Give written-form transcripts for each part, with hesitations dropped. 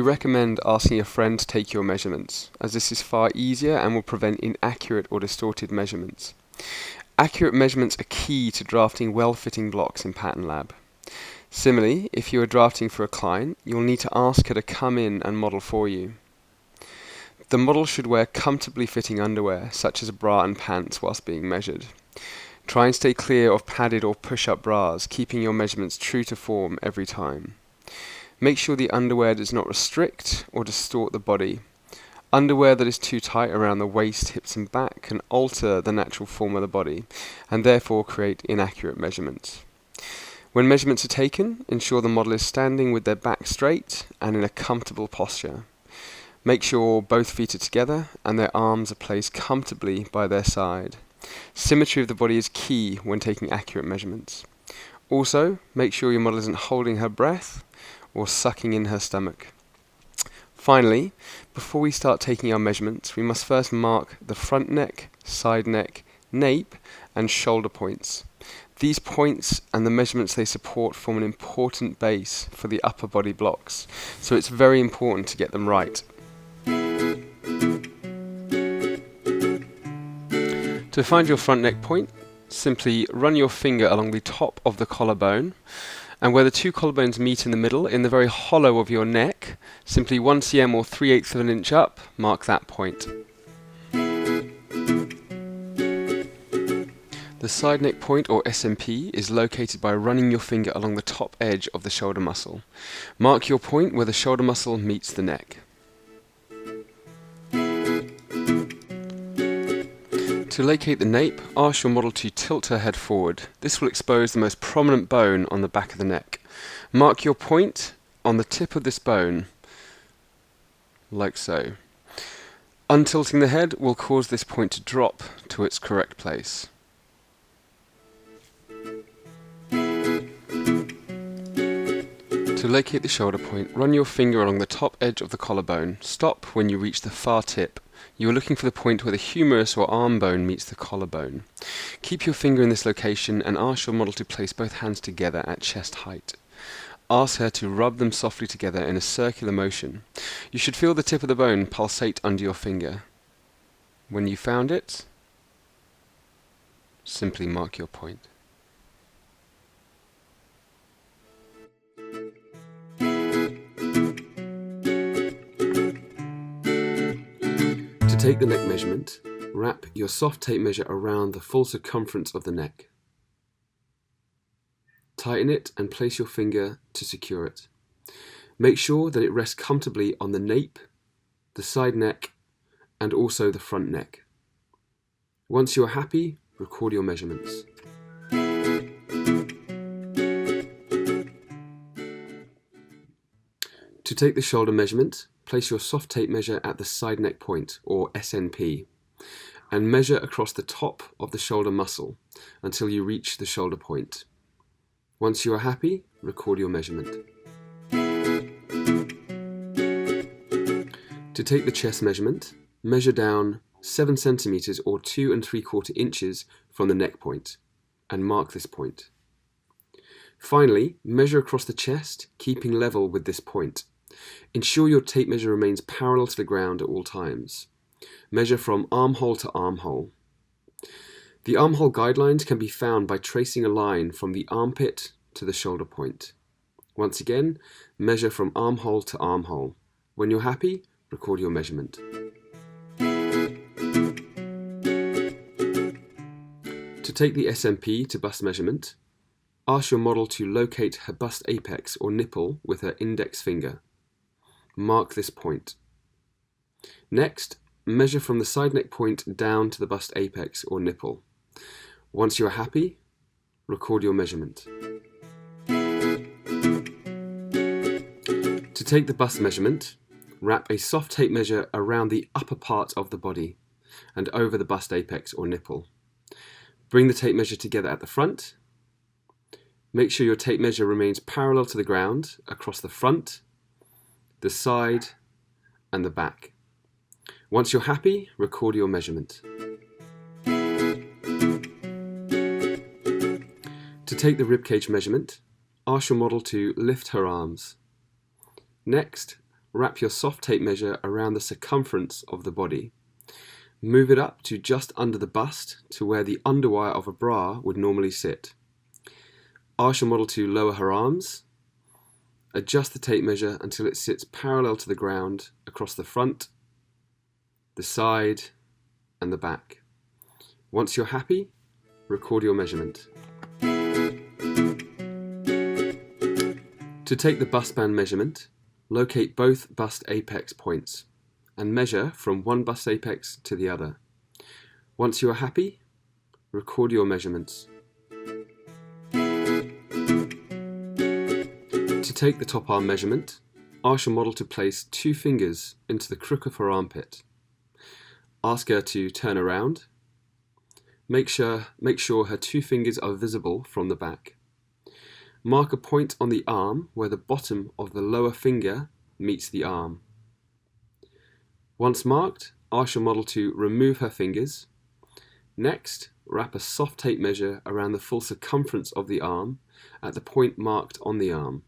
recommend asking a friend to take your measurements, as this is far easier and will prevent inaccurate or distorted measurements. Accurate measurements are key to drafting well-fitting blocks in Patternlab. Similarly, if you are drafting for a client, you'll need to ask her to come in and model for you. The model should wear comfortably fitting underwear, such as a bra and pants, whilst being measured. Try and stay clear of padded or push-up bras, keeping your measurements true to form every time. Make sure the underwear does not restrict or distort the body. Underwear that is too tight around the waist, hips and back can alter the natural form of the body and therefore create inaccurate measurements. When measurements are taken, ensure the model is standing with their back straight and in a comfortable posture. Make sure both feet are together and their arms are placed comfortably by their side. Symmetry of the body is key when taking accurate measurements. Also, make sure your model isn't holding her breath or sucking in her stomach. Finally, before we start taking our measurements, we must first mark the front neck, side neck, nape and shoulder points. These points and the measurements they support form an important base for the upper body blocks, so it's very important to get them right. To find your front neck point, simply run your finger along the top of the collarbone, and where the two collarbones meet in the middle, in the very hollow of your neck, simply 1 cm or 3/8 of an inch up, mark that point. The side neck point, or SMP, is located by running your finger along the top edge of the shoulder muscle. Mark your point where the shoulder muscle meets the neck. To locate the nape, ask your model to tilt her head forward. This will expose the most prominent bone on the back of the neck. Mark your point on the tip of this bone, like so. Untilting the head will cause this point to drop to its correct place. To locate the shoulder point, run your finger along the top edge of the collarbone. Stop when you reach the far tip. You are looking for the point where the humerus or arm bone meets the collarbone. Keep your finger in this location and ask your model to place both hands together at chest height. Ask her to rub them softly together in a circular motion. You should feel the tip of the bone pulsate under your finger. When you found it, simply mark your point. To take the neck measurement, wrap your soft tape measure around the full circumference of the neck. Tighten it and place your finger to secure it. Make sure that it rests comfortably on the nape, the side neck, and also the front neck. Once you are happy, record your measurements. To take the shoulder measurement, place your soft tape measure at the side neck point, or SNP, and measure across the top of the shoulder muscle until you reach the shoulder point. Once you are happy, record your measurement. To take the chest measurement, measure down 7 centimeters or 2 3/4 inches from the neck point, and mark this point. Finally, measure across the chest, keeping level with this point. Ensure your tape measure remains parallel to the ground at all times. Measure from armhole to armhole. The armhole guidelines can be found by tracing a line from the armpit to the shoulder point. Once again, measure from armhole to armhole. When you're happy, record your measurement. To take the SMP to bust measurement, ask your model to locate her bust apex or nipple with her index finger. Mark this point. Next, measure from the side neck point down to the bust apex or nipple. Once you are happy, record your measurement. To take the bust measurement, wrap a soft tape measure around the upper part of the body and over the bust apex or nipple. Bring the tape measure together at the front. Make sure your tape measure remains parallel to the ground across the front, the side, and the back. Once you're happy, record your measurement. To take the ribcage measurement, ask your model to lift her arms. Next, wrap your soft tape measure around the circumference of the body. Move it up to just under the bust to where the underwire of a bra would normally sit. Ask your model to lower her arms. Adjust the tape measure until it sits parallel to the ground across the front, the side, and the back. Once you're happy, record your measurement. To take the bust band measurement, locate both bust apex points and measure from one bust apex to the other. Once you are happy, record your measurements. To take the top arm measurement, ask your model to place 2 fingers into the crook of her armpit. Ask her to turn around. Make sure her 2 fingers are visible from the back. Mark a point on the arm where the bottom of the lower finger meets the arm. Once marked, ask your model to remove her fingers. Next, wrap a soft tape measure around the full circumference of the arm at the point marked on the arm.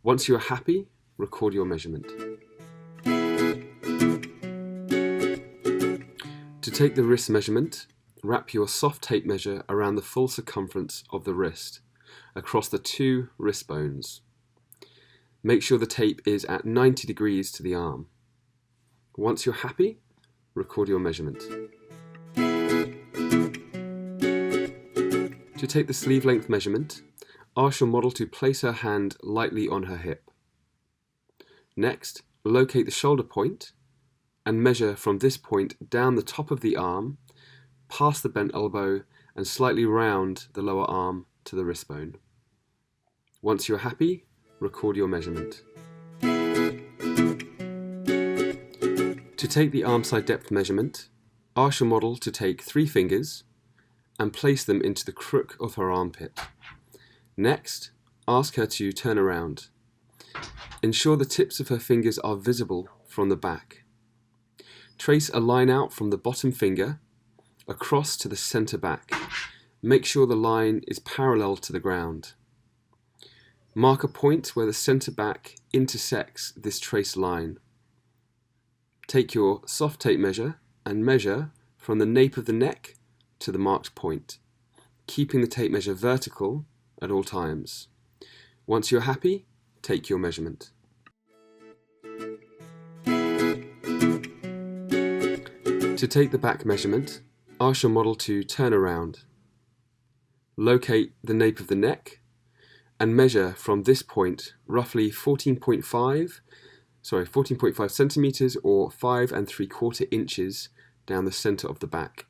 Once you are happy, record your measurement. To take the wrist measurement, wrap your soft tape measure around the full circumference of the wrist, across the 2 wrist bones. Make sure the tape is at 90 degrees to the arm. Once you're happy, record your measurement. To take the sleeve length measurement, ask your model to place her hand lightly on her hip. Next, locate the shoulder point and measure from this point down the top of the arm, past the bent elbow, and slightly round the lower arm to the wrist bone. Once you're happy, record your measurement. To take the Armscye depth measurement, ask your model to take 3 fingers and place them into the crook of her armpit. Next, ask her to turn around. Ensure the tips of her fingers are visible from the back. Trace a line out from the bottom finger across to the center back. Make sure the line is parallel to the ground. Mark a point where the center back intersects this traced line. Take your soft tape measure and measure from the nape of the neck to the marked point, keeping the tape measure vertical at all times. Once you're happy, take your measurement. To take the back measurement, ask your model to turn around. Locate the nape of the neck and measure from this point roughly 14.5 centimeters or 5 3/4 inches down the center of the back.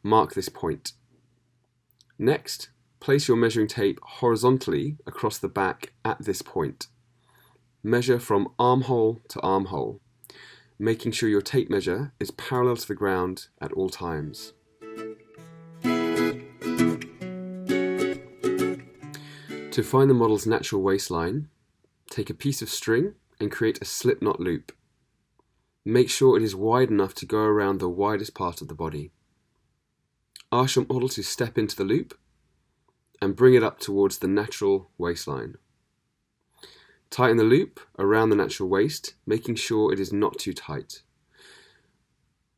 Mark this point. Next, place your measuring tape horizontally across the back at this point. Measure from armhole to armhole, making sure your tape measure is parallel to the ground at all times. To find the model's natural waistline, take a piece of string and create a slip knot loop. Make sure it is wide enough to go around the widest part of the body. Ask your model to step into the loop and bring it up towards the natural waistline. Tighten the loop around the natural waist, making sure it is not too tight.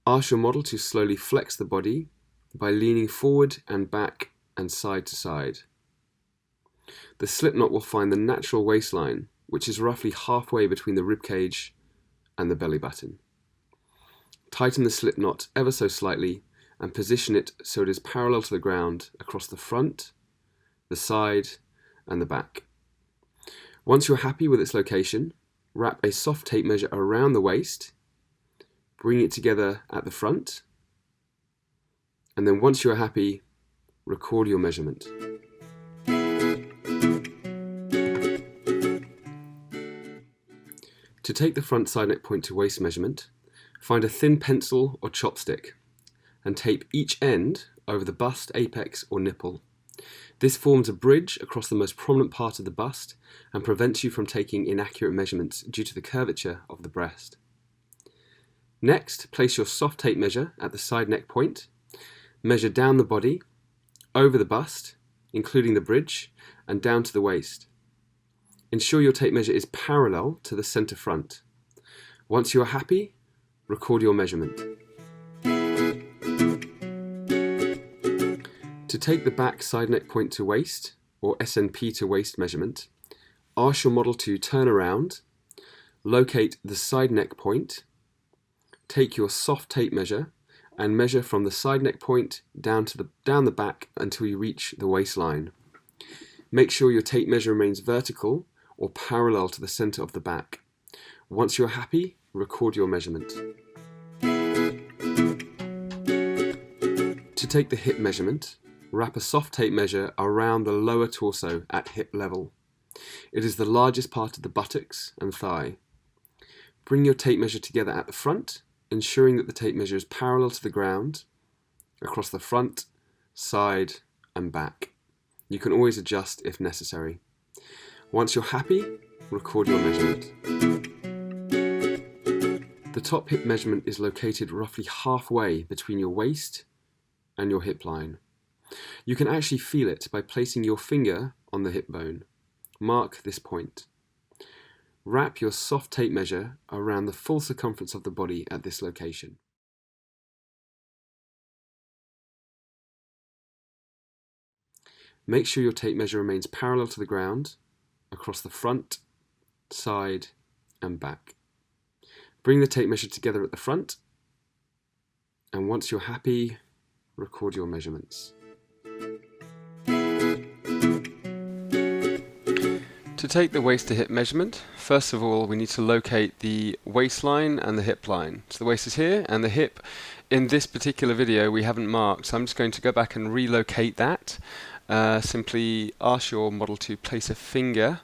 Ask your model to slowly flex the body by leaning forward and back and side to side. The slip knot will find the natural waistline, which is roughly halfway between the rib cage and the belly button. Tighten the slip knot ever so slightly and position it so it is parallel to the ground across the front, the side, and the back. Once you're happy with its location, wrap a soft tape measure around the waist, bring it together at the front, and then once you're happy, record your measurement. To take the front side neck point to waist measurement, find a thin pencil or chopstick and tape each end over the bust, apex, or nipple. This forms a bridge across the most prominent part of the bust and prevents you from taking inaccurate measurements due to the curvature of the breast. Next, place your soft tape measure at the side neck point, measure down the body, over the bust, including the bridge, and down to the waist. Ensure your tape measure is parallel to the center front. Once you are happy, record your measurement. To take the back side neck point to waist, or SNP to waist measurement, ask your model to turn around, locate the side neck point, take your soft tape measure, and measure from the side neck point down the back until you reach the waistline. Make sure your tape measure remains vertical or parallel to the center of the back. Once you're happy, record your measurement. To take the hip measurement, wrap a soft tape measure around the lower torso at hip level. It is the largest part of the buttocks and thigh. Bring your tape measure together at the front, ensuring that the tape measure is parallel to the ground, across the front, side, and back. You can always adjust if necessary. Once you're happy, record your measurement. The top hip measurement is located roughly halfway between your waist and your hip line. You can actually feel it by placing your finger on the hip bone. Mark this point. Wrap your soft tape measure around the full circumference of the body at this location. Make sure your tape measure remains parallel to the ground, across the front, side, and back. Bring the tape measure together at the front, and once you're happy, record your measurements. To take the waist to hip measurement, first of all we need to locate the waistline and the hip line. So the waist is here and the hip in this particular video we haven't marked, so I'm just going to go back and relocate that. Simply ask your model to place a finger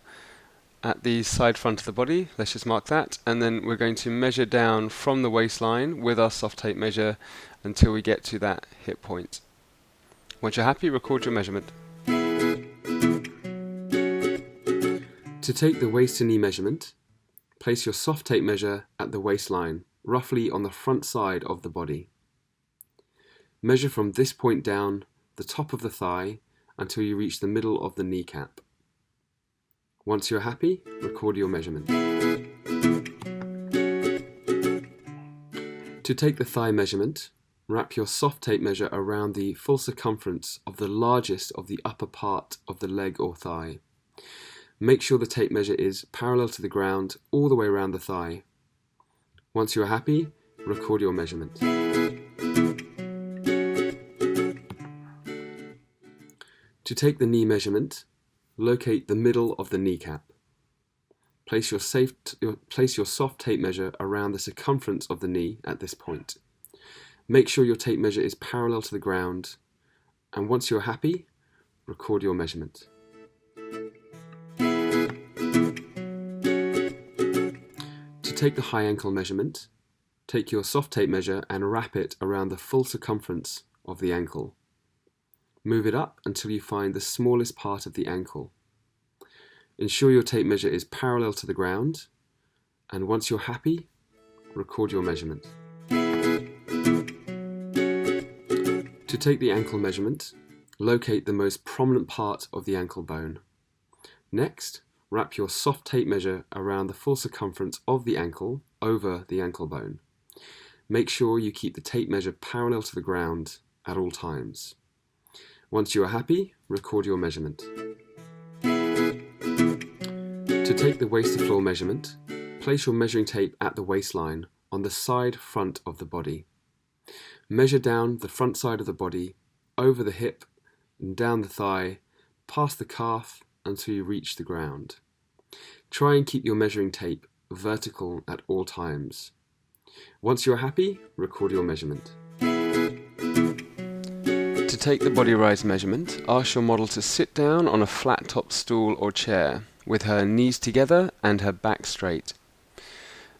at the side front of the body. Let's just mark that, and then we're going to measure down from the waistline with our soft tape measure until we get to that hip point. Once you're happy, record your measurement. To take the waist to knee measurement, place your soft tape measure at the waistline, roughly on the front side of the body. Measure from this point down the top of the thigh until you reach the middle of the kneecap. Once you're happy, record your measurement. To take the thigh measurement, wrap your soft tape measure around the full circumference of the largest of the upper part of the leg or thigh. Make sure the tape measure is parallel to the ground all the way around the thigh. Once you are happy, record your measurement. To take the knee measurement, locate the middle of the kneecap. Place your soft tape measure around the circumference of the knee at this point. Make sure your tape measure is parallel to the ground, and once you're happy, record your measurement. To take the high ankle measurement, take your soft tape measure and wrap it around the full circumference of the ankle. Move it up until you find the smallest part of the ankle. Ensure your tape measure is parallel to the ground, and once you're happy, record your measurement. To take the ankle measurement, locate the most prominent part of the ankle bone. Next, wrap your soft tape measure around the full circumference of the ankle over the ankle bone. Make sure you keep the tape measure parallel to the ground at all times. Once you are happy, record your measurement. To take the waist to floor measurement, place your measuring tape at the waistline on the side front of the body. Measure down the front side of the body, over the hip, and down the thigh, past the calf until you reach the ground. Try and keep your measuring tape vertical at all times. Once you are happy, record your measurement. To take the body rise measurement, ask your model to sit down on a flat top stool or chair, with her knees together and her back straight.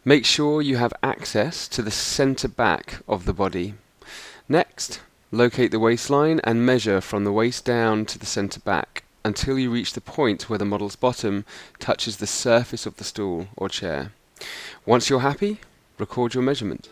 Make sure you have access to the center back of the body. Next, locate the waistline and measure from the waist down to the center back until you reach the point where the model's bottom touches the surface of the stool or chair. Once you're happy, record your measurement.